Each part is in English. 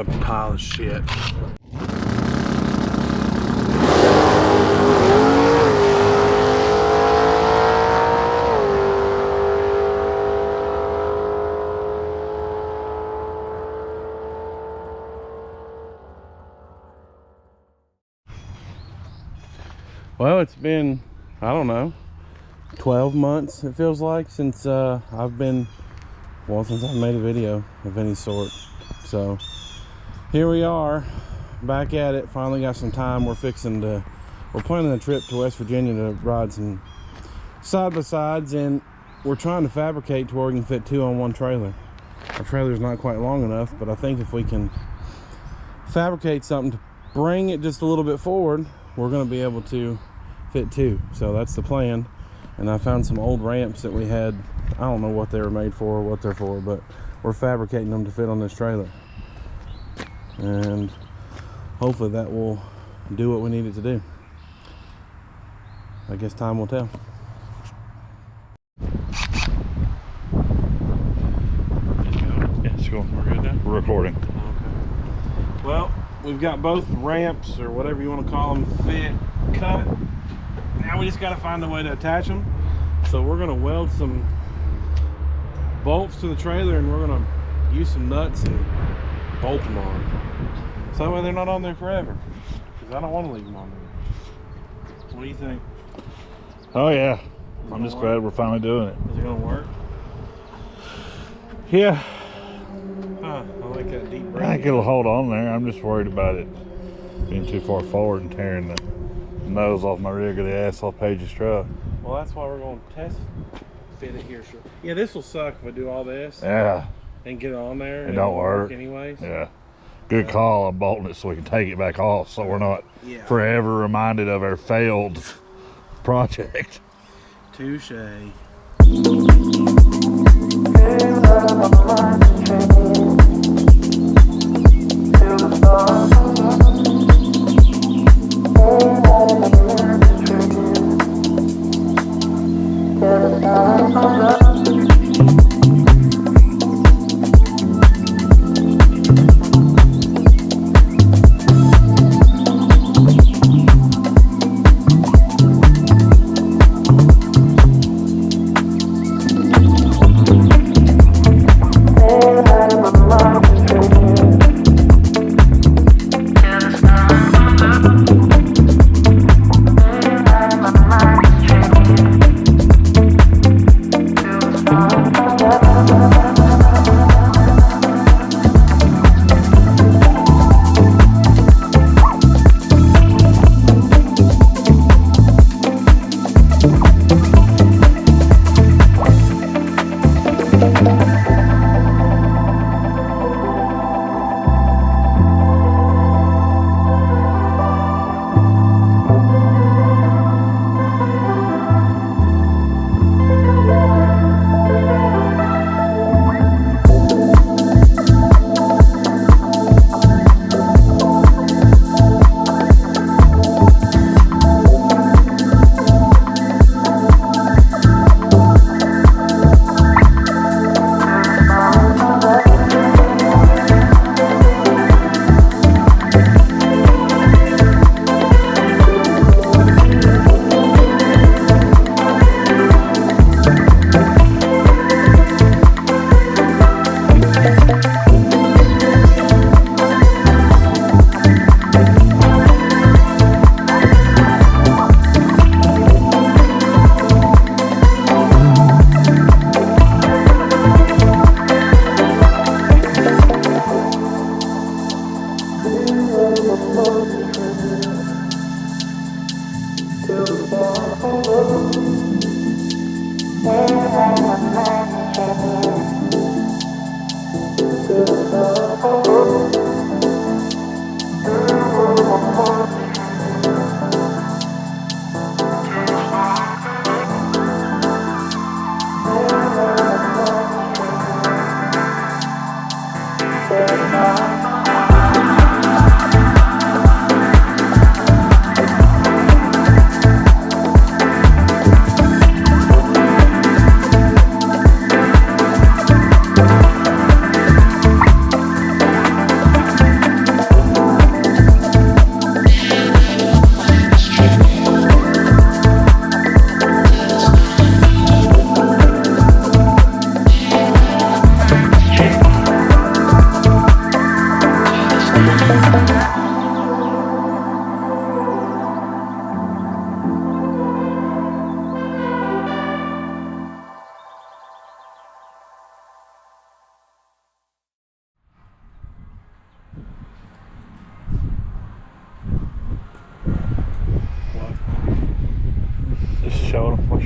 a pile of shit. Well, it's been, I don't know, 12 months it feels like since I've made a video of any sort. So here we are, back at it. Finally got some time. We're planning a trip to West Virginia to ride some side-by-sides, and we're trying to fabricate to where we can fit 2 on 1 trailer. Our trailer's not quite long enough, but I think if we can fabricate something to bring it just a little bit forward, we're going to be able to fit 2. So that's the plan. And I found some old ramps that we had. I don't know what they were made for or what they're for, but we're fabricating them to fit on this trailer, and hopefully that will do what we need it to do. I guess time will tell. Yeah, it's going. We're good now? We're recording. Okay. Well, we've got both ramps, or whatever you want to call them, cut. Now we just got to find a way to attach them. So we're going to weld some bolts to the trailer, and we're going to use some nuts and bolt them on. So that way they're not on there forever, because I don't want to leave them on there. What do you think? Oh yeah, I'm just glad we're finally doing it. Is it going to work? Yeah. Huh, I like that deep breath. I think it'll hold on there. I'm just worried about it being too far forward and tearing the nose off my rig or the ass off Paige's truck. Well, that's why we're going to test fit it here. Sure. Yeah, this will suck if I do all this. Yeah. And get it on there. It don't work anyways. Yeah. Good call on bolting it so we can take it back off, so we're not forever reminded of our failed project. Touche.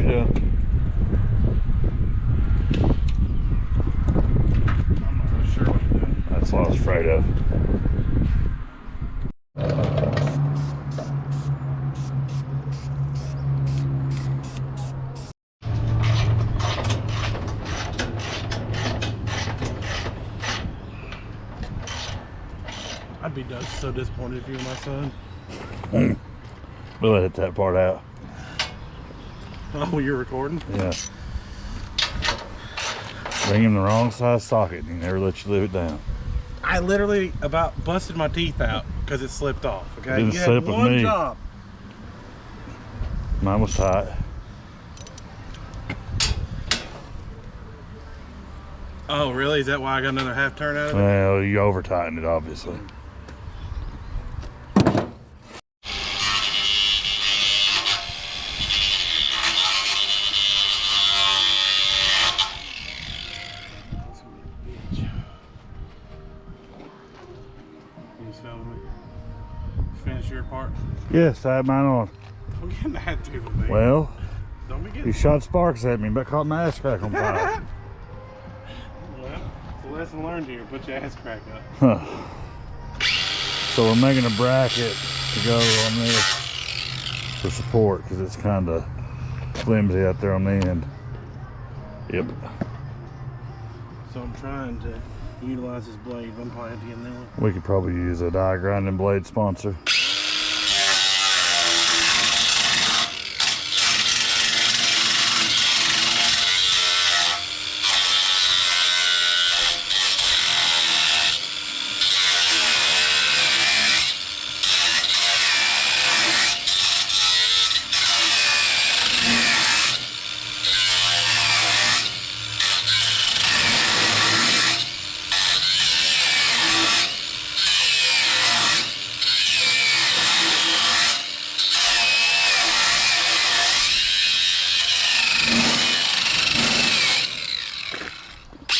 Yeah. I'm not really sure what to do. That's what I was afraid of. I'd be so disappointed if you were my son. We'll edit that part out. Oh, you're recording? Yeah. Bring him the wrong size socket and he never let you live it down. I literally about busted my teeth out because it slipped off. Okay, Didn't you slip had with one me. job. Mine was tight. Oh, really? Is that why I got another half turn out of it? Well, you over tightened it, obviously. Finish your part. Yes, I had mine on. Don't get an attitude with me. Well, don't be getting. you shot sparks at me, but caught my ass crack on fire. Well, it's a lesson learned here. Put your ass crack up. Huh. So we're making a bracket to go on this for support because it's kind of flimsy out there on the end. Yep. So I'm trying to utilize this blade. I'm probably have to get a new one. We could probably use a die grinding blade sponsor.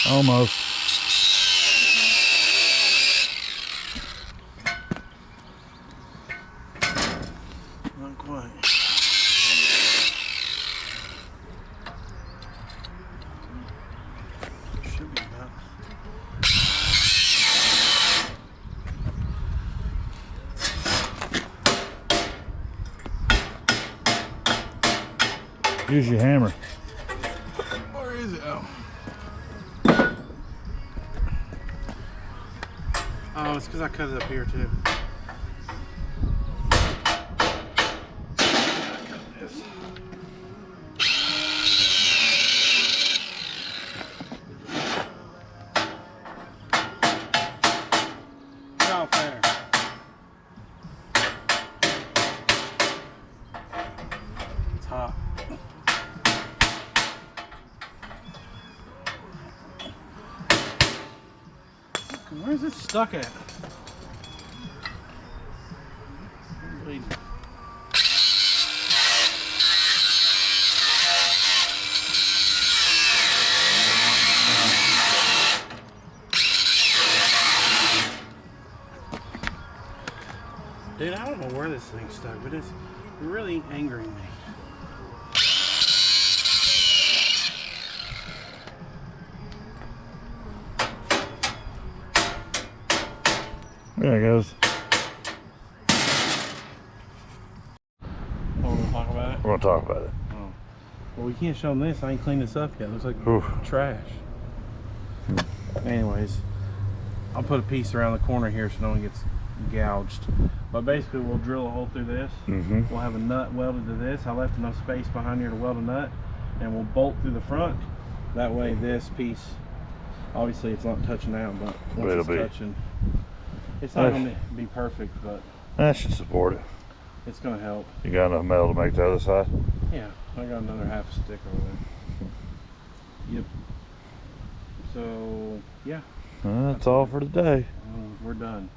Almost. Not quite. Should be about. Use your hammer. Where is it? Oh. Oh, it's because I cut it up here too. Yes. Not fair. It's hot. Where's it stuck at? I'm bleeding. Dude, I don't know where this thing's stuck, but it's really angering me. There it goes. Oh, we're gonna talk about it? We're gonna talk about it. Oh. Well, we can't show them this. I ain't cleaned this up yet. It looks like Oof. trash. Anyways, I'll put a piece around the corner here so no one gets gouged. But basically, we'll drill a hole through this. We'll have a nut welded to this. I left enough space behind here to weld a nut, and we'll bolt through the front. That way, this piece, obviously, it's not touching out, but once it's touching, it's not going to be perfect, but that should support it. It's going to help. You got enough metal to make the other side? Yeah, I got another half stick over there. Yep. So, yeah. That's all for today. We're done.